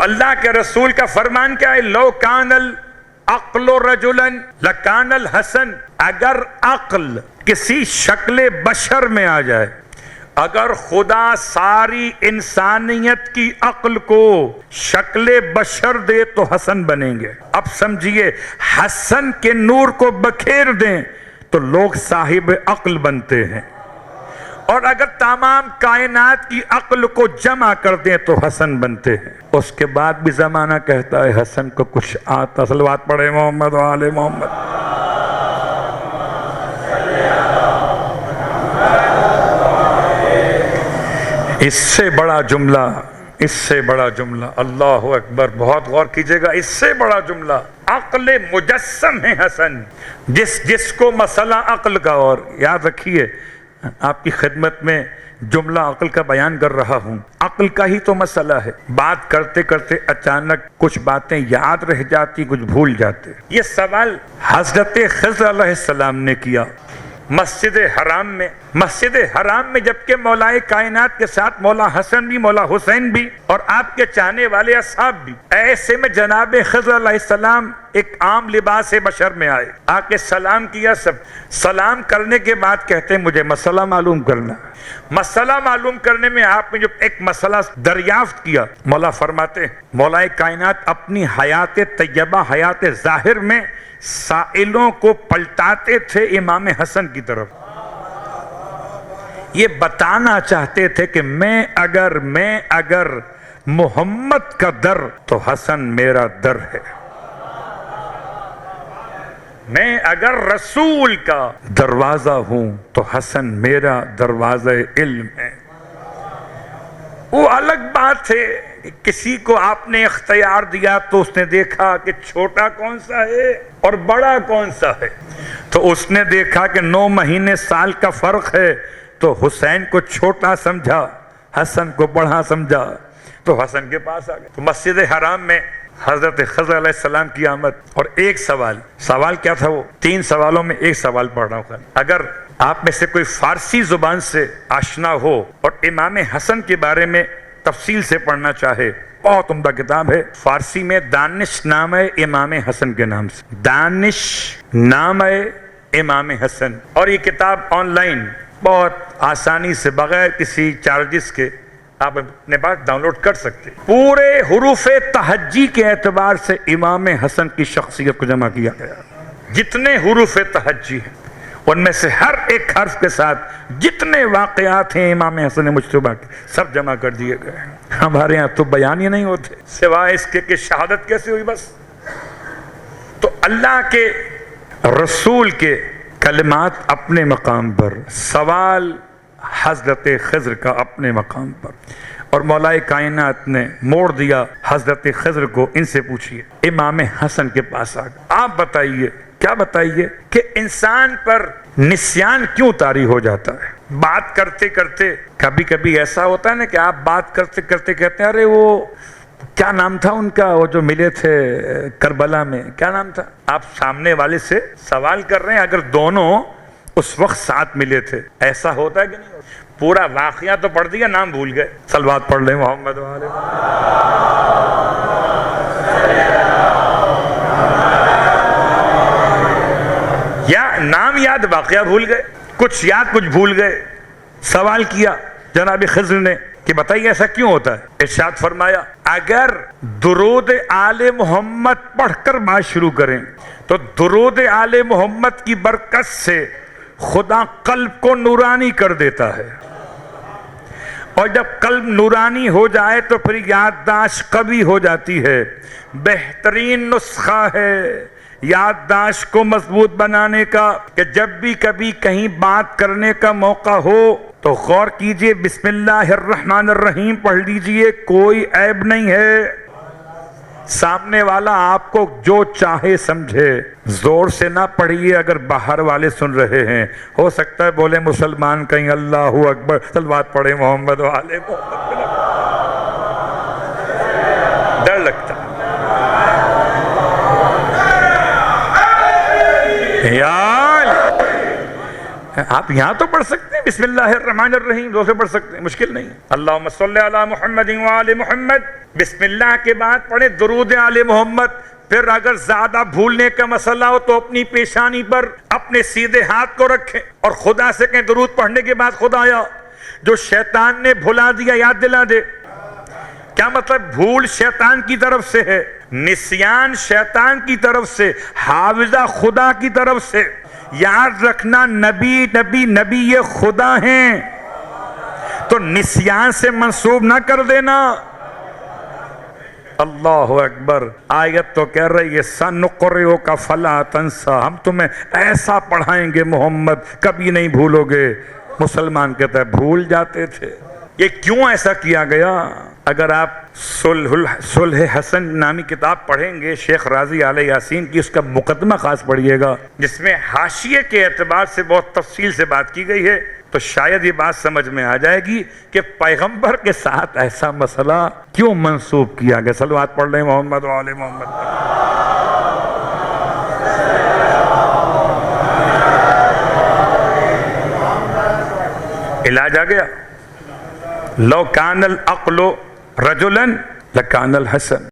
تو اللہ کے رسول کا فرمان کیا ہے؟ لو کان العقل رجلا لکان الحسن، اگر عقل کسی شکل بشر میں آ جائے، اگر خدا ساری انسانیت کی عقل کو شکل بشر دے تو حسن بنیں گے۔ اب سمجھیے، حسن کے نور کو بکھیر دیں تو لوگ صاحب عقل بنتے ہیں، اور اگر تمام کائنات کی عقل کو جمع کر دیں تو حسن بنتے ہیں۔ اس کے بعد بھی زمانہ کہتا ہے حسن کو کچھ آتا۔ صلوات پڑھے محمد و آل محمد۔ اس سے بڑا جملہ اللہ اکبر، بہت غور کیجئے گا، اس سے بڑا جملہ، عقل مجسم ہے حسن، جس کو مسئلہ عقل کا، اور یاد رکھیے آپ کی خدمت میں جملہ عقل کا بیان کر رہا ہوں، عقل کا ہی تو مسئلہ ہے، بات کرتے کرتے اچانک کچھ باتیں یاد رہ جاتی، کچھ بھول جاتے۔ یہ سوال حضرت خضر علیہ السلام نے کیا مسجد حرام میں جبکہ مولا کائنات کے ساتھ مولا حسن بھی، مولا حسین بھی، اور آپ کے چاہنے والے اصحاب بھی، ایسے میں جناب خضر علیہ السلام ایک عام لباس بشر میں آئے، آ کے سلام کیا۔ سب سلام کرنے کے بعد کہتے ہیں مجھے مسئلہ معلوم کرنا۔ مسئلہ معلوم کرنے میں آپ نے جو ایک مسئلہ دریافت کیا، مولا فرماتے ہیں مولا کائنات اپنی حیات طیبہ، حیات ظاہر میں سائلوں کو پلٹاتے تھے امام حسن کی طرف۔ یہ بتانا چاہتے تھے کہ میں اگر محمد کا در تو حسن میرا در ہے، میں اگر رسول کا دروازہ ہوں تو حسن میرا دروازہ علم ہے۔ وہ الگ بات ہے، کسی کو آپ نے اختیار دیا تو اس نے دیکھا کہ چھوٹا کون سا ہے اور بڑا کون سا ہے، تو اس نے دیکھا کہ 9 مہینے سال کا فرق ہے، تو حسین کو چھوٹا سمجھا، حسن کو بڑا سمجھا، تو حسن کے پاس آ گئے۔ تو مسجد حرام میں حضرت خضر علیہ السلام کی آمد، اور ایک سوال کیا تھا؟ وہ 3 سوالوں میں ایک سوال پڑھ رہا ہوں۔ اگر آپ میں سے کوئی فارسی زبان سے آشنا ہو اور امام حسن کے بارے میں تفصیل سے پڑھنا چاہے، بہت عمدہ کتاب ہے، فارسی میں دانش نامہ امام حسن کے نام سے، دانش نامہ امام حسن، اور یہ کتاب آن لائن بہت آسانی سے بغیر کسی چارجز کے آپ اپنے پاس ڈاؤن لوڈ کر سکتے۔ پورے حروف تہجی کے اعتبار سے امام حسن کی شخصیت کو جمع کیا گیا، جتنے حروف تہجی ہیں ان میں سے ہر ایک حرف کے ساتھ جتنے واقعات ہیں امام حسن مجتبیٰ کے سب جمع کر دیے گئے ہیں۔ ہمارے ہاں تو بیان ہی نہیں ہوتے سوائے اس کے کہ شہادت کیسے ہوئی بس۔ تو اللہ کے رسول کے کلمات اپنے مقام پر، سوال حضرت خضر کا اپنے مقام پر، اور مولا کائنات نے موڑ دیا حضرت خضر کو، ان سے پوچھئے امام حسن کے پاس آ گئے، آپ بتائیے، کیا بتائیے کہ انسان پر نسیان کیوں طاری ہو جاتا ہے؟ بات کرتے کرتے کبھی کبھی ایسا ہوتا ہے نا کہ آپ بات کرتے کرتے کہتے ہیں ارے وہ کیا نام تھا ان کا، وہ جو ملے تھے کربلا میں، کیا نام تھا؟ آپ سامنے والے سے سوال کر رہے ہیں، اگر دونوں اس وقت ساتھ ملے تھے، ایسا ہوتا ہے کہ نہیں؟ پورا واقعہ تو پڑھ دیا، نام بھول گئے۔ صلوات پڑھ لیں محمد و آل یا نام یاد، واقعہ بھول گئے، کچھ یاد کچھ بھول گئے۔ سوال کیا جناب خضر نے کہ بتائیے ایسا کیوں ہوتا ہے؟ ارشاد فرمایا اگر درود آل محمد پڑھ کر بات شروع کریں تو درود آل محمد کی برکت سے خدا قلب کو نورانی کر دیتا ہے، اور جب قلب نورانی ہو جائے تو پھر یادداشت قوی ہو جاتی ہے۔ بہترین نسخہ ہے یادداشت کو مضبوط بنانے کا کہ جب بھی کبھی کہیں بات کرنے کا موقع ہو تو غور کیجئے، بسم اللہ الرحمن الرحیم پڑھ لیجئے، کوئی عیب نہیں ہے۔ سامنے والا آپ کو جو چاہے سمجھے، زور سے نہ پڑھیے، اگر باہر والے سن رہے ہیں ہو سکتا ہے بولے مسلمان کہیں اللہ اکبر، صلوات پڑھے محمد و آل محمد، ڈر لگتا آپ یہاں تو پڑھ سکتے ہیں بسم اللہ الرحمن الرحیم، دو سے پڑھ سکتے ہیں، مشکل نہیں. اللہم صلی علی محمد وآل محمد، بسم اللہ کے بعد پڑھیں درود آل محمد. پھر اگر زیادہ بھولنے کا مسئلہ ہو تو اپنی پیشانی پر اپنے سیدھے ہاتھ کو رکھیں اور خدا سے کہیں درود پڑھنے کے بعد خدایا جو شیطان نے بھلا دیا یاد دلا دے. کیا مطلب؟ بھول شیطان کی طرف سے ہے، نسیان شیطان کی طرف سے، حافظہ خدا کی طرف سے. یاد رکھنا نبی نبی نبی یہ خدا ہیں، تو نسیان سے منسوب نہ کر دینا. اللہ اکبر. آیت تو کہہ رہی ہے سنقرئک فلا تنسى، ہم تمہیں ایسا پڑھائیں گے محمد کبھی نہیں بھولو گے. مسلمان کہتا ہے بھول جاتے تھے. یہ کیوں ایسا کیا گیا؟ اگر آپ صلح حسن نامی کتاب پڑھیں گے شیخ راضی آل یاسین کی، اس کا مقدمہ خاص پڑھیے گا جس میں حاشیے کے اعتبار سے بہت تفصیل سے بات کی گئی ہے، تو شاید یہ بات سمجھ میں آ جائے گی کہ پیغمبر کے ساتھ ایسا مسئلہ کیوں منسوب کیا گیا. صلوات پڑھ لیں محمد و آل محمد. علاج آ گیا. لو کان العقل رجلا لکان الحسن.